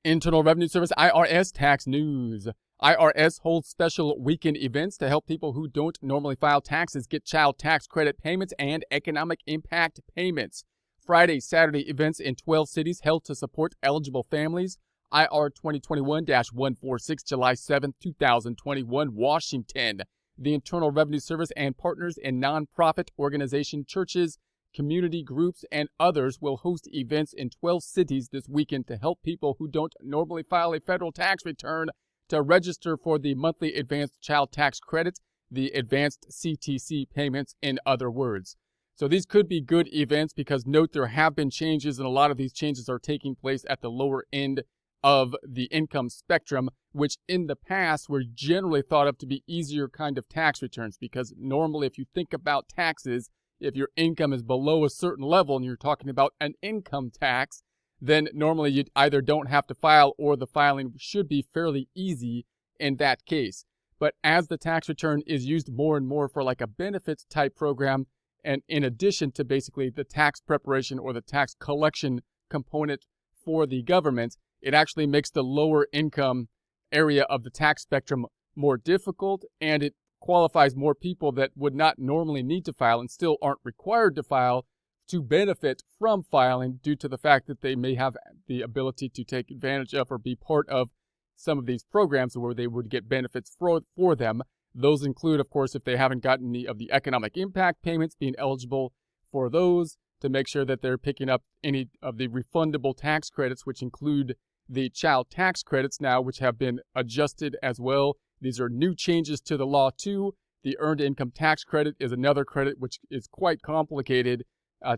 Internal Revenue Service IRS tax news. IRS holds special weekend events to help people who don't normally file taxes get child tax credit payments and economic impact payments. Friday, Saturday events in 12 cities held to support eligible families. IR 2021-146, July 7, 2021, Washington. The Internal Revenue Service and partners in nonprofit organization, churches, community groups, and others will host events in 12 cities this weekend to help people who don't normally file a federal tax return to register for the monthly advanced child tax credit, the AdvCTC payments, in other words. So these could be good events because note there have been changes, and a lot of these changes are taking place at the lower end of the income spectrum, which in the past were generally thought of to be easier kind of tax returns, because normally if you think about taxes, if your income is below a certain level and you're talking about an income tax, then normally you either don't have to file or the filing should be fairly easy in that case. But as the tax return is used more and more for like a benefits type program, and in addition to basically the tax preparation or the tax collection component for the government, it actually makes the lower income area of the tax spectrum more difficult, and it qualifies more people that would not normally need to file and still aren't required to file to benefit from filing due to the fact that they may have the ability to take advantage of or be part of some of these programs where they would get benefits for them. Those include, of course, if they haven't gotten any of the economic impact payments, being eligible for those to make sure that they're picking up any of the refundable tax credits, which include the child tax credits now, which have been adjusted as well. These are new changes to the law too. The earned income tax credit is another credit which is quite complicated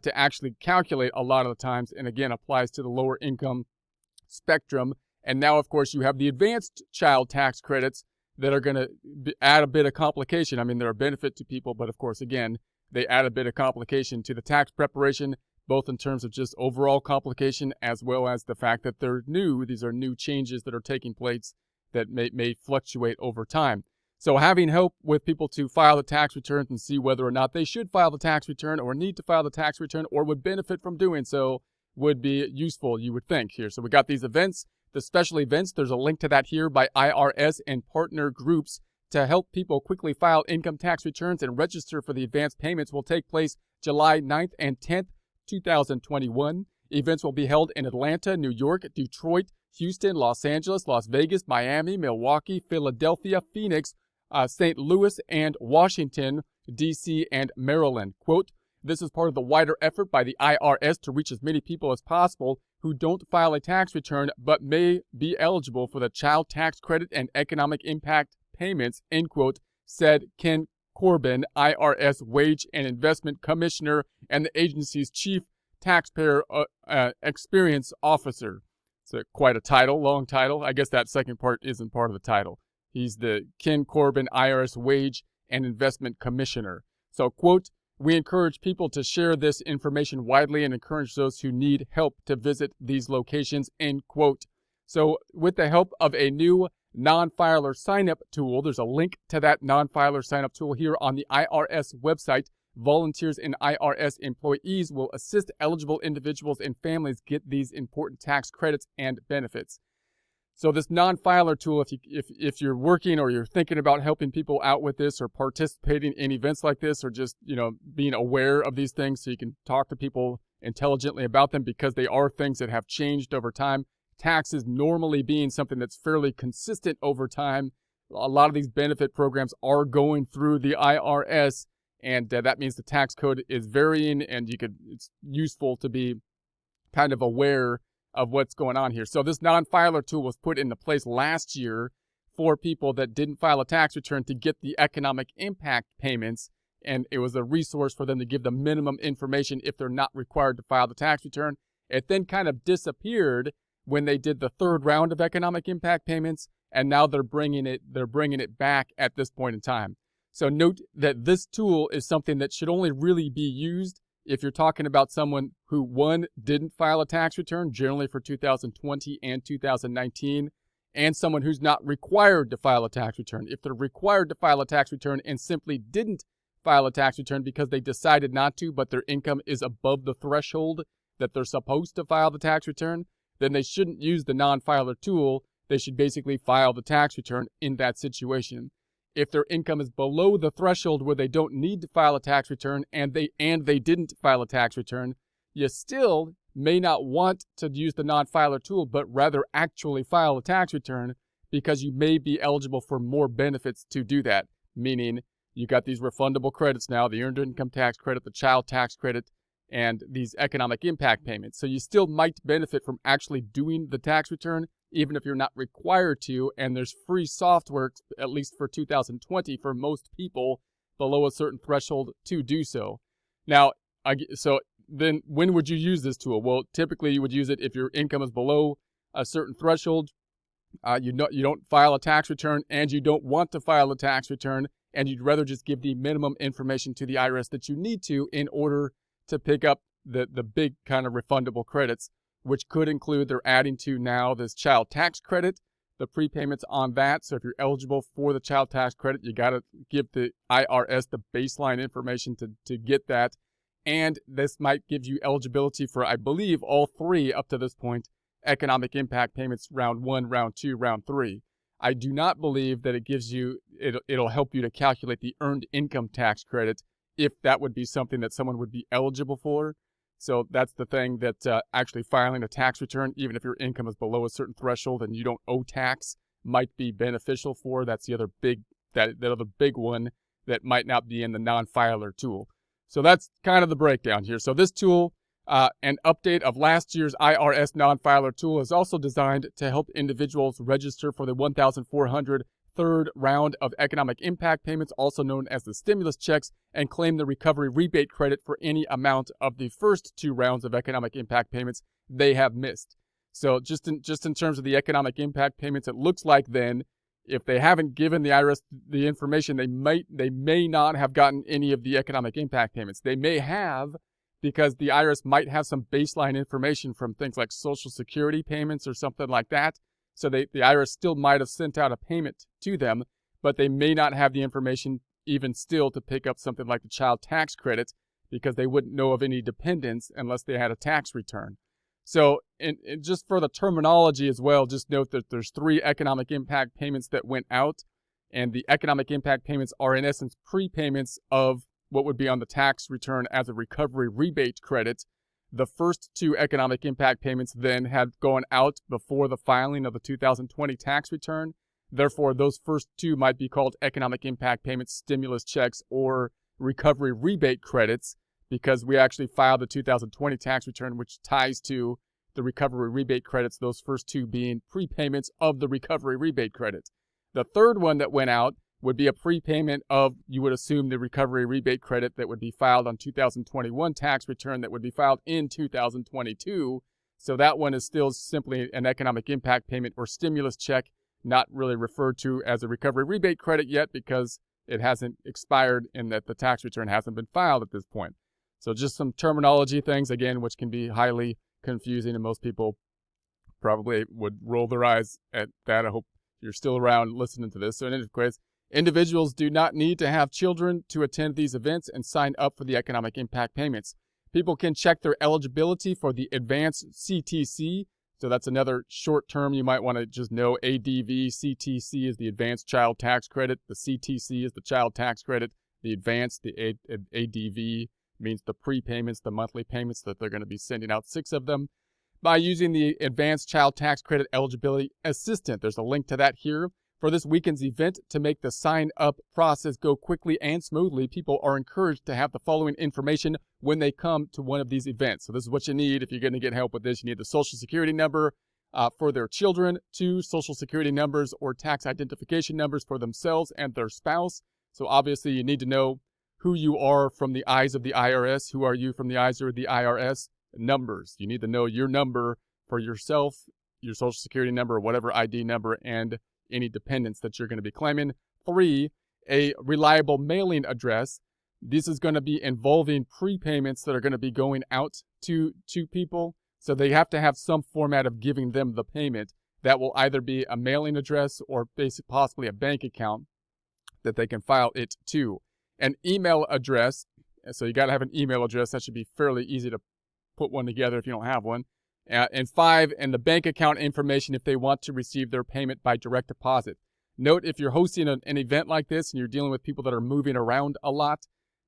to actually calculate a lot of the times, and again applies to the lower income spectrum. And now, of course, you have the advanced child tax credits that are going to add a bit of complication. I mean, they're a benefit to people, but of course, again, they add a bit of complication to the tax preparation, both in terms of just overall complication as well as the fact that they're new. These are new changes that are taking place that may fluctuate over time. So having help with people to file the tax returns and see whether or not they should file the tax return or need to file the tax return or would benefit from doing so would be useful, you would think, here. So we got these events, the special events. There's a link to that here by IRS and partner groups to help people quickly file income tax returns and register for the advanced payments will take place July 9th and 10th, 2021. Events will be held in Atlanta, New York, Detroit, Houston, Los Angeles, Las Vegas, Miami, Milwaukee, Philadelphia, Phoenix, St. Louis, and Washington, D.C., and Maryland. Quote, "This is part of the wider effort by the IRS to reach as many people as possible who don't file a tax return but may be eligible for the child tax credit and economic impact payments," end quote, said Ken Corbin, IRS Wage and Investment Commissioner and the agency's Chief Taxpayer Experience Officer. So quite a title, long title. I guess that second part isn't part of the title. He's the Ken Corbin, IRS Wage and Investment Commissioner. So, quote, "We encourage people to share this information widely and encourage those who need help to visit these locations," end quote. So with the help of a new non-filer sign-up tool, there's a link to that non-filer sign-up tool here on the IRS website. Volunteers and IRS employees will assist eligible individuals and families get these important tax credits and benefits. So this non-filer tool, if you're working or you're thinking about helping people out with this or participating in events like this or just, being aware of these things so you can talk to people intelligently about them because they are things that have changed over time. Taxes normally being something that's fairly consistent over time. A lot of these benefit programs are going through the IRS, and that means the tax code is varying, and it's useful to be kind of aware of what's going on here. So this non-filer tool was put into place last year for people that didn't file a tax return to get the economic impact payments, and it was a resource for them to give the minimum information if they're not required to file the tax return. It then kind of disappeared when they did the third round of economic impact payments, and now they're bringing it back at this point in time. So note that this tool is something that should only really be used if you're talking about someone who, one, didn't file a tax return, generally for 2020 and 2019, and someone who's not required to file a tax return. If they're required to file a tax return and simply didn't file a tax return because they decided not to, but their income is above the threshold that they're supposed to file the tax return, then they shouldn't use the non-filer tool. They should basically file the tax return in that situation. If their income is below the threshold where they don't need to file a tax return and they didn't file a tax return, you still may not want to use the non-filer tool, but rather actually file a tax return, because you may be eligible for more benefits to do that. Meaning, you got these refundable credits now, the earned income tax credit, the child tax credit, and these economic impact payments. So you still might benefit from actually doing the tax return, even if you're not required to, and there's free software, at least for 2020, for most people below a certain threshold to do so. Now, so then when would you use this tool? Well, typically you would use it if your income is below a certain threshold, you don't file a tax return, and you don't want to file a tax return, and you'd rather just give the minimum information to the IRS that you need to in order to pick up the big kind of refundable credits, which could include, they're adding to now this child tax credit, the prepayments on that. So if you're eligible for the child tax credit, you got to give the IRS the baseline information to get that. And this might give you eligibility for, I believe, all three up to this point, economic impact payments, round 1, round 2, round 3. I do not believe that it gives you, it'll help you to calculate the earned income tax credit, if that would be something that someone would be eligible for. So that's the thing, that actually filing a tax return, even if your income is below a certain threshold and you don't owe tax, might be beneficial for. That's the other big, that other big one that might not be in the non-filer tool. So that's kind of the breakdown here. So this tool, an update of last year's IRS non-filer tool, is also designed to help individuals register for the 1,400 third round of economic impact payments, also known as the stimulus checks, and claim the recovery rebate credit for any amount of the first 2 rounds of economic impact payments they have missed. So just in terms of the economic impact payments, it looks like then, if they haven't given the IRS the information, they may not have gotten any of the economic impact payments. They may have, because the IRS might have some baseline information from things like Social Security payments or something like that. So the IRS still might have sent out a payment to them, but they may not have the information even still to pick up something like the child tax credit, because they wouldn't know of any dependents unless they had a tax return. So and just for the terminology as well, just note that there's 3 economic impact payments that went out, and the economic impact payments are in essence prepayments of what would be on the tax return as a recovery rebate credit. The first 2 economic impact payments then had gone out before the filing of the 2020 tax return. Therefore, those first 2 might be called economic impact payments, stimulus checks, or recovery rebate credits, because we actually filed the 2020 tax return, which ties to the recovery rebate credits, those first 2 being prepayments of the recovery rebate credit. The third one that went out would be a prepayment of, you would assume, the recovery rebate credit that would be filed on 2021 tax return that would be filed in 2022. So that one is still simply an economic impact payment or stimulus check, not really referred to as a recovery rebate credit yet, because it hasn't expired and that the tax return hasn't been filed at this point. So just some terminology things, again, which can be highly confusing, and most people probably would roll their eyes at that. I hope you're still around listening to this. So in any case, individuals do not need to have children to attend these events and sign up for the economic impact payments. People can check their eligibility for the AdvCTC. So that's another short term you might want to just know. AdvCTC is the Advanced Child Tax Credit. The CTC is the Child Tax Credit. The Advanced, the ADV, means the prepayments, the monthly payments that they're going to be sending out, 6 of them, by using the Advanced Child Tax Credit Eligibility Assistant. There's a link to that here. For this weekend's event, to make the sign-up process go quickly and smoothly, people are encouraged to have the following information when they come to one of these events. So this is what you need if you're going to get help with this. You need the Social Security number for their children, 2 Social Security numbers or tax identification numbers for themselves and their spouse. So obviously you need to know who you are from the eyes of the IRS. Who are you from the eyes of the IRS? Numbers. You need to know your number for yourself, your Social Security number, or whatever ID number, and any dependents that you're going to be claiming. 3, a reliable mailing address. This is going to be involving prepayments that are going to be going out to people. So they have to have some format of giving them the payment. That will either be a mailing address or possibly a bank account that they can file it to. An email address. So you got to have an email address. That should be fairly easy to put one together if you don't have one. And 5, and the bank account information if they want to receive their payment by direct deposit. Note, if you're hosting an event like this and you're dealing with people that are moving around a lot,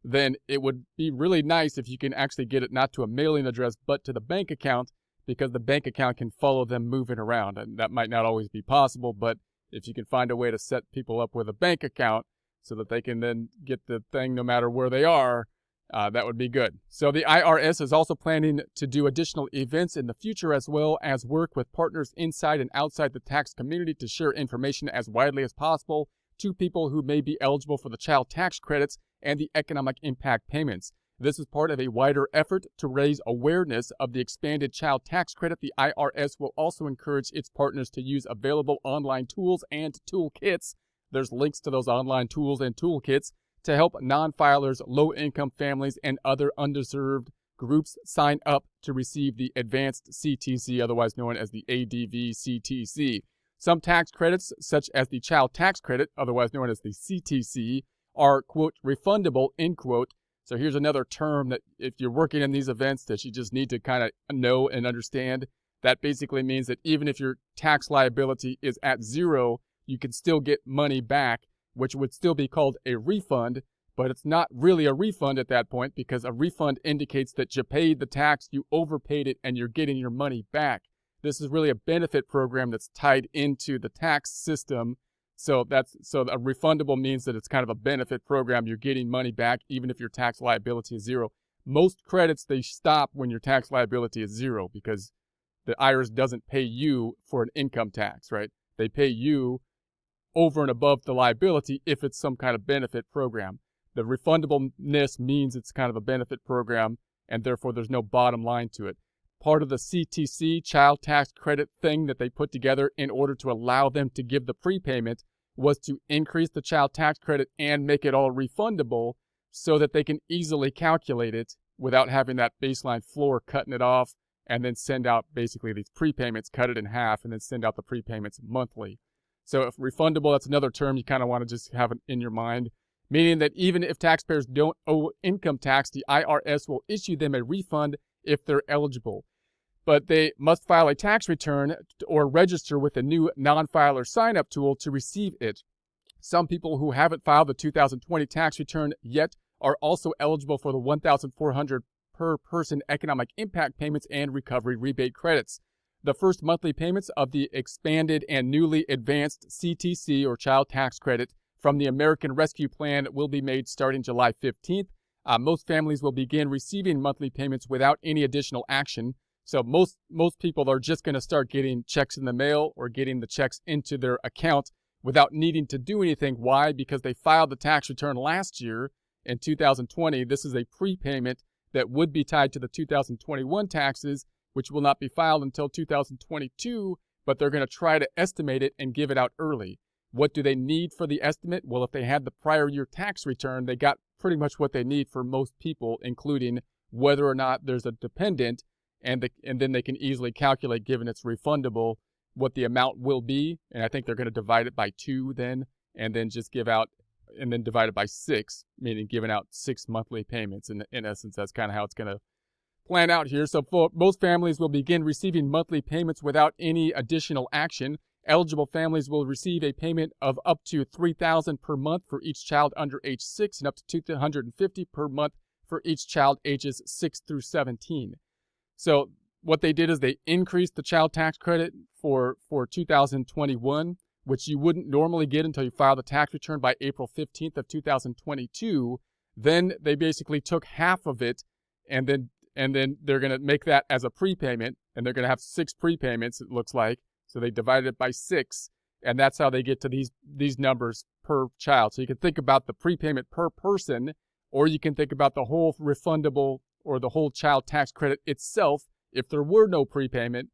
then it would be really nice if you can actually get it not to a mailing address but to the bank account, because the bank account can follow them moving around. And that might not always be possible, but if you can find a way to set people up with a bank account so that they can then get the thing no matter where they are, that would be good. So the IRS is also planning to do additional events in the future, as well as work with partners inside and outside the tax community to share information as widely as possible to people who may be eligible for the child tax credits and the economic impact payments. This is part of a wider effort to raise awareness of the expanded child tax credit. The IRS will also encourage its partners to use available online tools and toolkits. There's links to those online tools and toolkits to help non-filers, low-income families, and other underserved groups sign up to receive the AdvCTC, otherwise known as the AdvCTC. Some tax credits, such as the child tax credit, otherwise known as the CTC, are, quote, refundable, end quote. So here's another term that if you're working in these events that you just need to kind of know and understand. That basically means that even if your tax liability is at 0, you can still get money back, which would still be called a refund, but it's not really a refund at that point, because a refund indicates that you paid the tax, you overpaid it, and you're getting your money back. This is really a benefit program that's tied into the tax system. So a refundable means that it's kind of a benefit program. You're getting money back even if your tax liability is 0. Most credits, they stop when your tax liability is 0, because the IRS doesn't pay you for an income tax, right? They pay you over and above the liability if it's some kind of benefit program. The refundableness means it's kind of a benefit program, and therefore there's no bottom line to it. Part of the CTC, child tax credit thing that they put together in order to allow them to give the prepayment was to increase the child tax credit and make it all refundable so that they can easily calculate it without having that baseline floor cutting it off and then send out basically these prepayments, cut it in half, and then send out the prepayments monthly. So if refundable, that's another term you kind of want to just have it in your mind, meaning that even if taxpayers don't owe income tax, the IRS will issue them a refund if they're eligible. But they must file a tax return or register with a new non-filer sign-up tool to receive it. Some people who haven't filed the 2020 tax return yet are also eligible for the $1,400 per person economic impact payments and recovery rebate credits. The first monthly payments of the expanded and newly advanced CTC, or child tax credit, from the American Rescue Plan will be made starting July 15th. Most families will begin receiving monthly payments without any additional action. So most people are just going to start getting checks in the mail or getting the checks into their account without needing to do anything. Why? Because they filed the tax return last year in 2020. This is a prepayment that would be tied to the 2021 taxes, which will not be filed until 2022, but they're going to try to estimate it and give it out early. What do they need for the estimate? Well, if they had the prior year tax return, they got pretty much what they need for most people, including whether or not there's a dependent, and then they can easily calculate, given it's refundable, what the amount will be. And I think they're going to divide it by 2 then, and then just give out, and then divide it by 6, meaning giving out 6 monthly payments. In essence, that's kind of how it's going to plan out here. So most families will begin receiving monthly payments without any additional action. Eligible families will receive a payment of up to $3,000 per month for each child under age 6 and up to $250 per month for each child ages 6 through 17. So what they did is they increased the child tax credit for 2021, which you wouldn't normally get until you file the tax return by April 15th of 2022. Then they basically took half of it, and then they're going to make that as a prepayment, and they're going to have 6 prepayments, it looks like. So they divided it by 6, and that's how they get to these numbers per child. So you can think about the prepayment per person, or you can think about the whole refundable or the whole child tax credit itself. If there were no prepayment,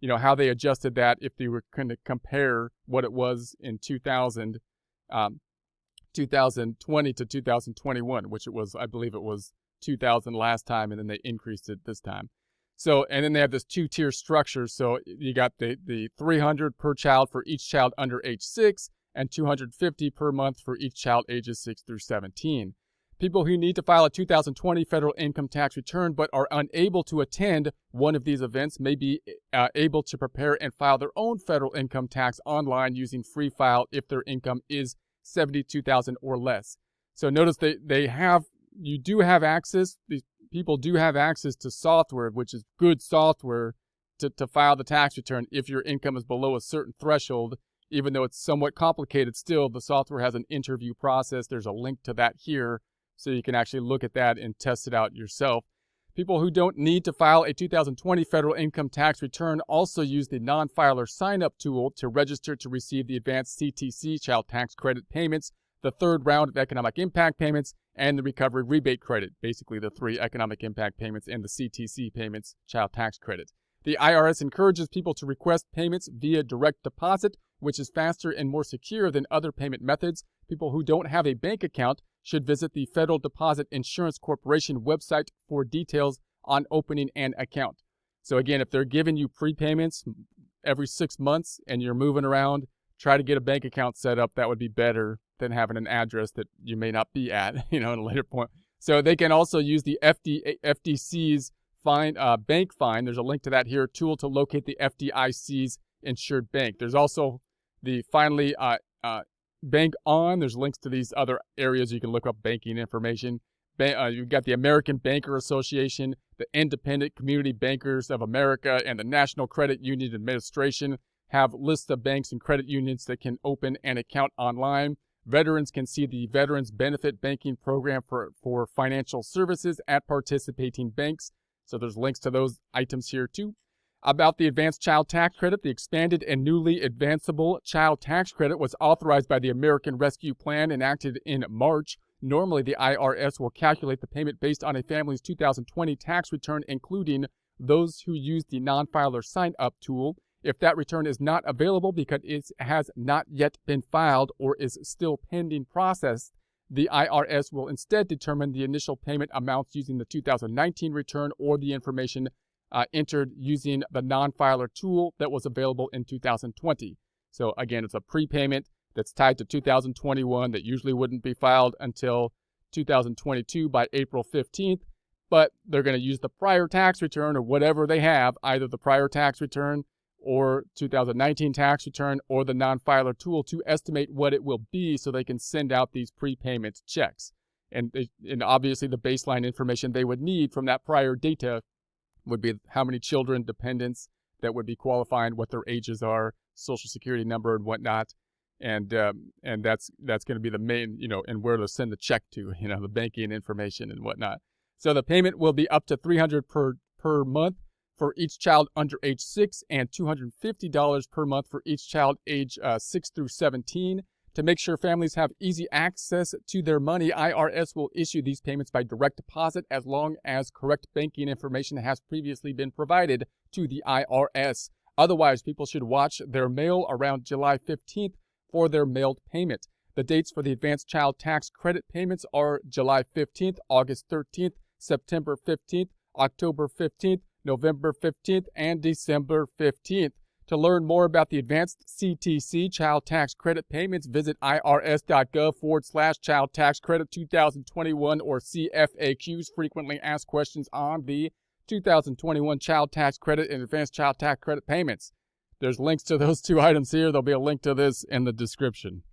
how they adjusted that if they were going to compare what it was in 2020 to 2021, which it was, I believe it was 2000 last time, and then they increased it this time. So, and then they have this 2-tier structure. So you got the $300 per child for each child under age 6 and $250 per month for each child ages 6 through 17. People who need to file a 2020 federal income tax return but are unable to attend one of these events may be able to prepare and file their own federal income tax online using Free File if their income is $72,000 or less. So notice you do have access, these people do have access to software, which is good software to file the tax return if your income is below a certain threshold. Even though it's somewhat complicated still, the software has an interview process. There's a link to that here, so you can actually look at that and test it out yourself. People who don't need to file a 2020 federal income tax return also use the non-filer sign-up tool to register to receive the AdvCTC child tax credit payments, the third round of economic impact payments, and the recovery rebate credit, basically the 3 economic impact payments and the CTC payments, child tax credit. The IRS encourages people to request payments via direct deposit, which is faster and more secure than other payment methods. People who don't have a bank account should visit the Federal Deposit Insurance Corporation website for details on opening an account. So again, if they're giving you prepayments every 6 months and you're moving around, try to get a bank account set up. That would be better than having an address that you may not be at, at a later point. So they can also use the FDIC's bank find. There's a link to that here, tool to locate the FDIC's insured bank. There's also the Bank On. There's links to these other areas you can look up banking information. You've got the American Banker Association, the Independent Community Bankers of America, and the National Credit Union Administration have lists of banks and credit unions that can open an account online. Veterans can see the Veterans Benefit Banking Program for financial services at participating banks. So there's links to those items here too. About the Advanced Child Tax Credit, the expanded and newly advanceable Child Tax Credit was authorized by the American Rescue Plan enacted in March. Normally, the IRS will calculate the payment based on a family's 2020 tax return, including those who use the non-filer sign-up tool. If that return is not available because it has not yet been filed or is still pending process, the IRS will instead determine the initial payment amounts using the 2019 return or the information entered using the non-filer tool that was available in 2020. So again, it's a prepayment that's tied to 2021 that usually wouldn't be filed until 2022 by April 15th, but they're going to use the prior tax return or whatever they have, either the prior tax return or 2019 tax return or the non-filer tool to estimate what it will be so they can send out these prepayment checks. And obviously the baseline information they would need from that prior data would be how many children, dependents that would be qualifying, what their ages are, social security number and whatnot. And that's going to be the main, and where to send the check to, the banking information and whatnot. So the payment will be up to $300 per month for each child under age 6 and $250 per month for each child age 6 through 17. To make sure families have easy access to their money, IRS will issue these payments by direct deposit as long as correct banking information has previously been provided to the IRS. Otherwise, people should watch their mail around July 15th for their mailed payment. The dates for the Advanced Child Tax Credit payments are July 15th, August 13th, September 15th, October 15th, November 15th, and December 15th. To learn more about the AdvCTC Child Tax Credit payments, visit irs.gov/Child Tax Credit 2021 or see FAQs, frequently asked questions on the 2021 Child Tax Credit and Advanced Child Tax Credit payments. There's links to those 2 items here. There'll be a link to this in the description.